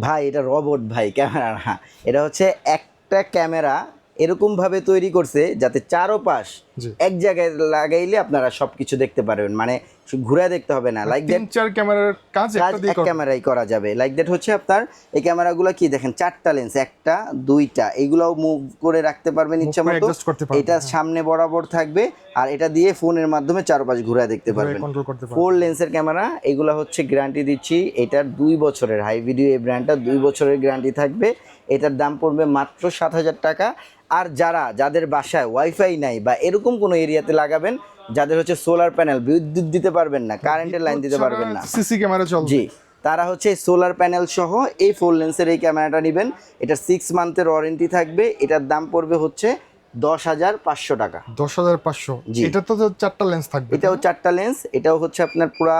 ভাই এটা রোবট ভাই, ক্যামেরা না। এটা হচ্ছে একটা ক্যামেরা এরকম ভাবে তৈরি করছে যাতে চারোপাশ জি। এক জায়গায় লাগাইলে আপনারা সবকিছু দেখতে পারবেন, মানে ঘুরে দেখতে হবে না। লাইক দ্যাট 3-4 ক্যামেরার কাজ কাজ একটা দিয়ে এক ক্যামেরাই করা যাবে। লাইক দ্যাট হচ্ছে আপনার এই ক্যামেরাগুলো কি দেখেন, 4টা লেন্স, একটা দুইটা, এইগুলাও মুভ করে রাখতে পারবেন ইচ্ছা মতো। অ্যাডজাস্ট করতে পারবেন। এটা সামনে বরাবর থাকবে আর এটা দিয়ে ফোনের মাধ্যমে চারপাশ ঘুরে দেখতে পারবেন। কন্ট্রোল করতে পারবেন। 4 লেন্সের ক্যামেরা, এগুলো হচ্ছে গ্যারান্টি দিচ্ছি এটার 2 বছরের। হাই ভিডিও এই ব্র্যান্ডটা 2 বছরের গ্যারান্টি থাকবে। এটার দাম পড়বে মাত্র 7,000 টাকা। আর যাদের বাসায় ওয়াইফাই নাই বা এরকম কোনো এরিয়াতে লাগাবেন, যাদের হচ্ছে সোলার প্যানেল, বিদ্যুৎ দিতে পারবেন না, কারেন্টের লাইন দিতে পারবেন না, সিসি ক্যামেরা চলবে। জি, তারা হচ্ছে সোলার প্যানেল সহ এই 4 লেন্সের এই ক্যামেরাটা নেবেন। এটা 6 মান্থের ওয়ারেন্টি থাকবে। এটার দাম পড়বে হচ্ছে 10,500 টাকা। 10,500। জি। এটা তো 4টা লেন্স থাকবে। এটাও 4টা লেন্স। এটাও হচ্ছে আপনার পুরা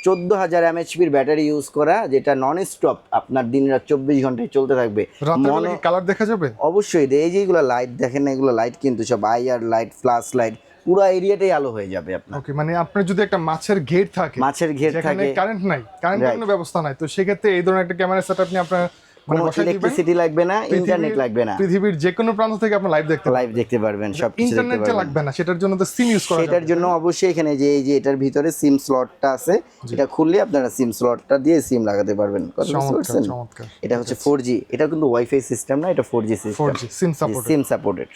14,000 mAh ব্যাটারি ইউজ করা, যেটা নন স্টপ আপনার দিন রাত 24 ঘন্টায় চলতে থাকবে। রাতের বেলা কি কালার দেখা যাবে? অবশ্যই। এই যে এগুলো লাইট দেখেন না, এগুলো লাইট কিন্তু সব আইআর লাইট, ফ্ল্যাশ লাইট, পুরো এরিয়াটাই আলো হয়ে যাবে আপনার। ওকে, মানে আপনার যদি একটা মাছের ঘের থাকে, মাছের ঘের যেখানে থাকে, কারেন্ট নাই, কারেন্টের Right. কোনো ব্যবস্থা নাই, তো সেক্ষেত্রে এই ধরনের একটা ক্যামেরা সেটআপ নিয়ে আপনার মানে কোনো বসাই দিবেন। ইলেকট্রিসিটি লাগবে না, ইন্টারনেট লাগবে না, পৃথিবীর যে কোনো প্রান্ত থেকে আপনি লাইভ দেখতে লাইভ দেখতে পারবেন, সবকিছু দেখতে ইন্টারনেটটা পারবেন। লাগবে না, সেটার জন্য তো সিম ইউজ করা যাবে। সেটার জন্য অবশ্যই এখানে যে এই যে এটার ভিতরে সিম স্লটটা আছে, এটা খুললে আপনারা সিম স্লটটা দিয়ে সিম লাগাতে পারবেন। কথা বুঝতে চমৎকার পারছেন? চমৎকার। এটা হচ্ছে 4G, এটা কিন্তু ওয়াইফাই সিস্টেম না, এটা 4G সিস্টেম, 4G সিম সাপোর্ট। SIM supported.